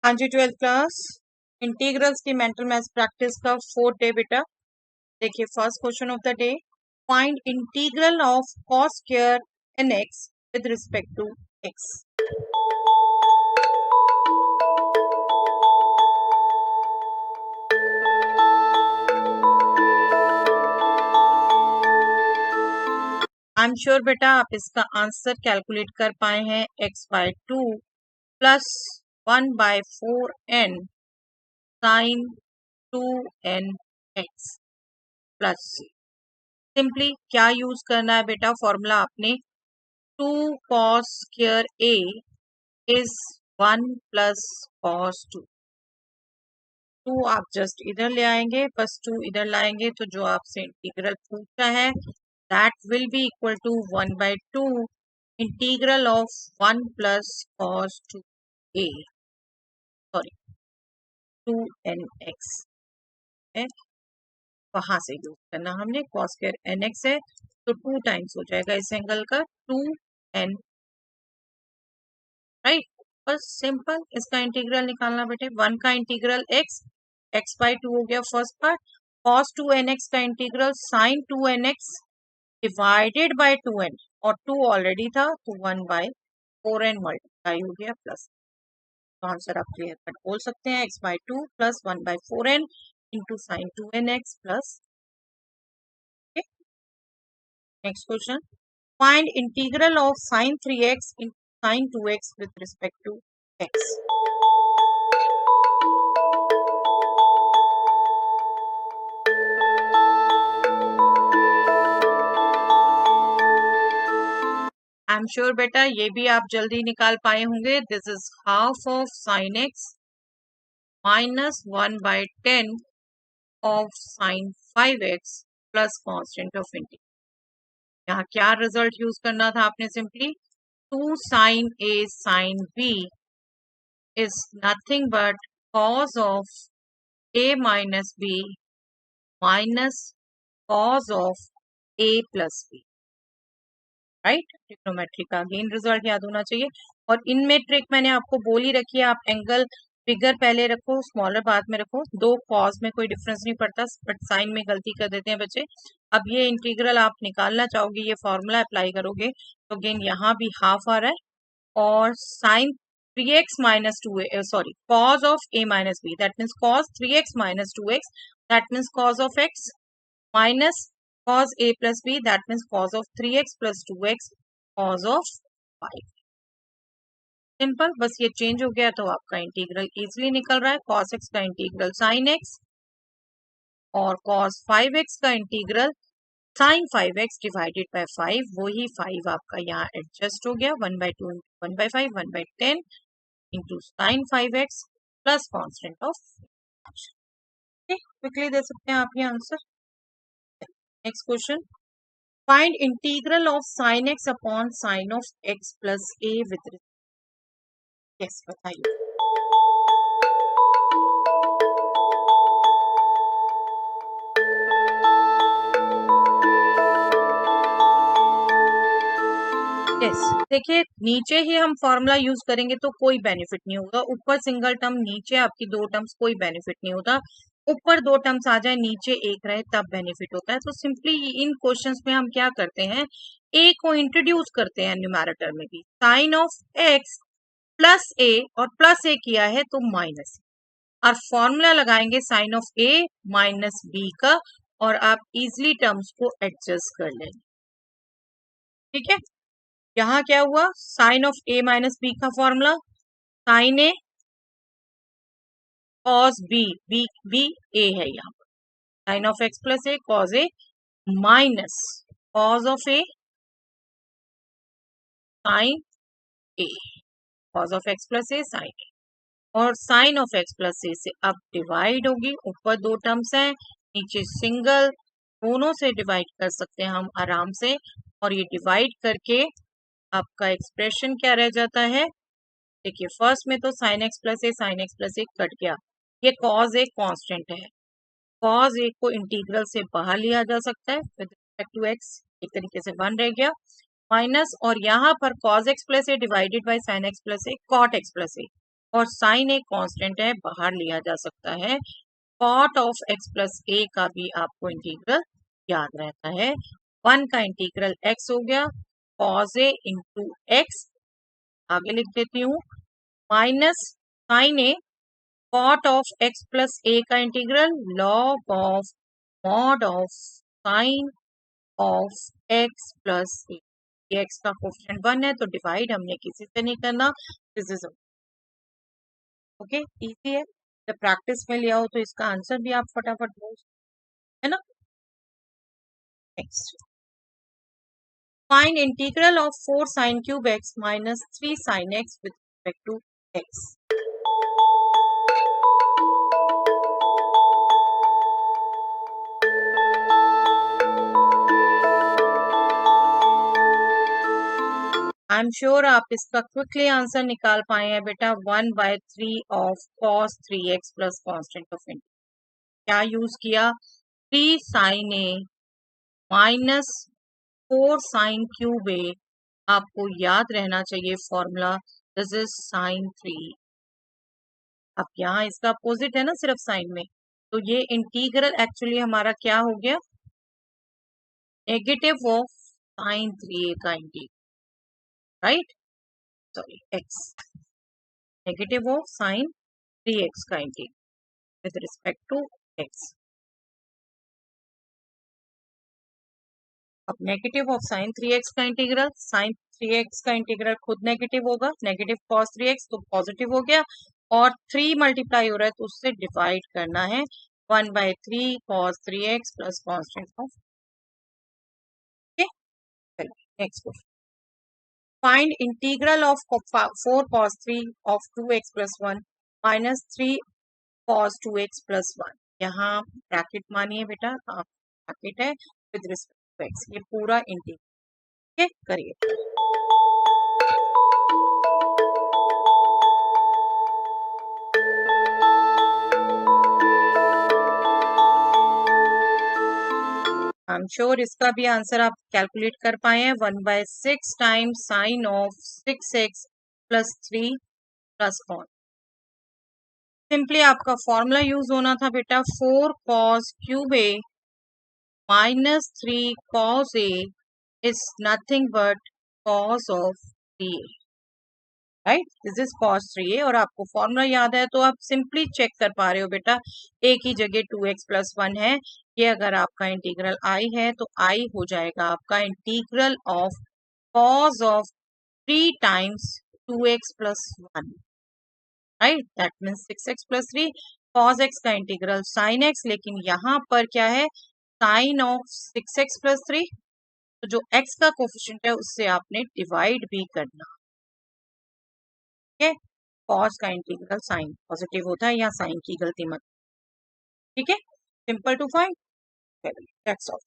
हाँ जी, 12th class integrals की मेंटल मैथ्स प्रैक्टिस का 4th डे बेटा। देखिए first question of the day, find integral of cos square nx with respect to x। I am sure बेटा आप इसका आंसर कैलकुलेट कर पाए हैं। x/2 plus 1/4n sine 2nx plus simply क्या यूज करना है बेटा, फॉर्मूला आपने 2 cos square a is 1 plus cos 2 आप जस्ट इधर ले आएंगे, बस 2 इधर लाएंगे तो जो आपसे इंटीग्रल पूछा है that will be equal to 1/2 integral of 1 plus cos 2a sorry 2nx है, वहां से यूज करना हमने। cos स्क्वायर nx है तो 2 टाइम्स हो जाएगा इस एंगल का 2n, राइट। बस सिंपल इसका इंटीग्रल निकालना बेटे। 1 का इंटीग्रल x/2 हो गया फर्स्ट पार्ट, cos 2nx का integral sin 2nx divided by 2n और 2 ऑलरेडी था तो 1/4n मल्टीप्लाई हो गया प्लस। तो आंसर आप क्लियर कट बोल सकते हैं x/2 plus 1/4n into sine 2nx plus. Next question, find integral of sin 3x in sin 2x with respect to x। I am sure बेटा ये भी आप जल्दी निकाल पाए होंगे। This is half of sine x minus 1/10 of sine 5x plus constant of integral. यहाँ क्या रिजल्ट यूज करना था आपने, simply 2 sine a sine b is nothing but cos of a minus b minus cos of a plus b, right. Trigonometry का again result याद होना चाहिए। और इनमें ट्रिक मैंने आपको बोल ही रखी है, आप एंगल फिगर पहले रखो, स्मॉलर बाद में रखो। दो कॉज में कोई डिफरेंस नहीं पड़ता, बट साइन में गलती कर देते हैं बच्चे। अब ये इंटीग्रल आप निकालना चाहोगे, ये फॉर्मूला अप्लाई करोगे तो अगेन यहाँ भी हाफ आ रहा है और sine 3x minus 2 sorry cos of a minus b that means cos 3x minus 2x that means cos of x minus cos a plus b that means cos of 3x plus 2x cos of 5। Simple, बस ये change हो गया तो आपका integral easily निकल रहा है। cos x का इंटीग्रल sin x और cos 5x का integral sin 5x divided by 5, वही 5 आपका यहाँ एडजस्ट हो गया 1/2 1/5 1/10 into sine 5x plus constant of. Quickly दे सकते हैं आप ये answer. Next question, find integral of sin x upon sin of x plus a with yes बताइए। यस देखिए नीचे ही हम फॉर्मूला यूज करेंगे तो कोई बेनिफिट नहीं होगा। ऊपर सिंगल टर्म, नीचे आपकी दो टर्म्स, कोई बेनिफिट नहीं होता। ऊपर दो टर्म्स आ जाए नीचे एक रहे तब बेनिफिट होता है। तो सिंपली इन क्वेश्चंस में हम क्या करते हैं, a को इंट्रोड्यूस करते हैं न्यूमैरेटर में भी। Sine of x plus a और प्लस a किया है तो माइनस, और फॉर्मूला लगाएंगे sine of a minus b का और आप इजिली टर्म्स को एडजस्ट कर लेंगे। ठीक है, यहाँ क्या हुआ, sine of a minus b का formula sine a cos b, b a है यहाँ पर, sine of x plus a cos a minus cos of a sine a, cos of x plus a sine a, और sine of x plus a से अब divide होगी। ऊपर दो terms हैं, नीचे सिंगल, दोनों से डिवाइड कर सकते हैं हम आराम से। और ये डिवाइड करके आपका एक्सप्रेशन क्या रह जाता है, देखिए फर्स्ट में तो साइन एक्स प्लस ए साइन एक्स प्लस ए कट गया, ये कॉज ए कांस्टेंट है, कॉज ए को इंटीग्रल से बाहर लिया जा सकता है विद रिस्पेक्ट टू एक्स, एक तरीके से 1 रह गया माइनस, और यहाँ पर cos x plus a divided by sine x plus a cot x plus a, और साइन एक कांस्टेंट है, बाहर लिया जा सकता है। Cot of x plus a का भी आपको इंटीग्रल याद रहता है। 1 का इंटीग्रल एक्स हो गया, कॉज ए इंटू एक्स, आगे लिख देती हूँ, minus sine a cot of x plus a का integral log of mod of sine of x plus a. X का कोफिशिएंट 1 है तो डिवाइड हमने किसी से नहीं करना, दिस इज ओके, इजी है। जब प्रैक्टिस में लिया हो तो इसका आंसर भी आप फटाफट बोल, है ना। Next, find integral of 4 sin cube x minus 3 sin x with respect to x. I am sure आप इसका क्विकली आंसर निकाल पाए हैं बेटा। 1/3 of cos 3x plus constant of integral, क्या यूज किया, 3 sin a minus 4 sin cube a. आपको याद रहना चाहिए फॉर्मूला, दिस इज sin 3। अब यहाँ इसका अपोजिट है ना सिर्फ साइन में, तो ये इंटीग्रल एक्चुअली हमारा क्या हो गया, नेगेटिव ऑफ sin 3a का integral, right, sorry x, negative of sin 3x का integral with respect to x। अब नेगेटिव ऑफ sin 3x का इंटीग्रल, sin 3x का इंटीग्रल खुद नेगेटिव होगा, नेगेटिव cos 3x तो पॉजिटिव हो गया, और 3 मल्टीप्लाई हो रहा है तो उससे डिवाइड करना है, 1/3 cos 3x plus constant of. Next question, find integral of 4 cos 3 of 2x plus 1 minus 3 cos 2x plus 1। यहाँ ब्रैकेट मानिए बेटा, आप ब्रैकेट है विद रिस्पेक्ट टू एक्स, ये पूरा इंटीग्रल करिए। आई एम श्योर इसका भी आंसर आप कैलकुलेट कर पाए हैं। 1/6 times sine of 6x plus 3 plus con. Simply आपका फॉर्मूला यूज होना था बेटा, 4 cos cube a minus 3 cos a is nothing but cos of 3a, right, this is cos 3a। और आपको फॉर्मूला याद है तो आप सिंपली चेक कर पा रहे हो बेटा, a की जगह 2x प्लस 1 है, ये अगर आपका इंटीग्रल i है तो i हो जाएगा आपका integral of cos of 3 times 2x plus 1, right, that means 6x plus 3 cos x का इंटीग्रल sin x, लेकिन यहाँ पर क्या है, sin ऑफ 6x प्लस 3, तो जो x का कोफिशिएंट है उससे आपने डिवाइड भी करना है। कॉस का इंटीग्रल साइन पॉजिटिव होता है, या साइन की गलती मत, ठीक है, simple to find, that's all.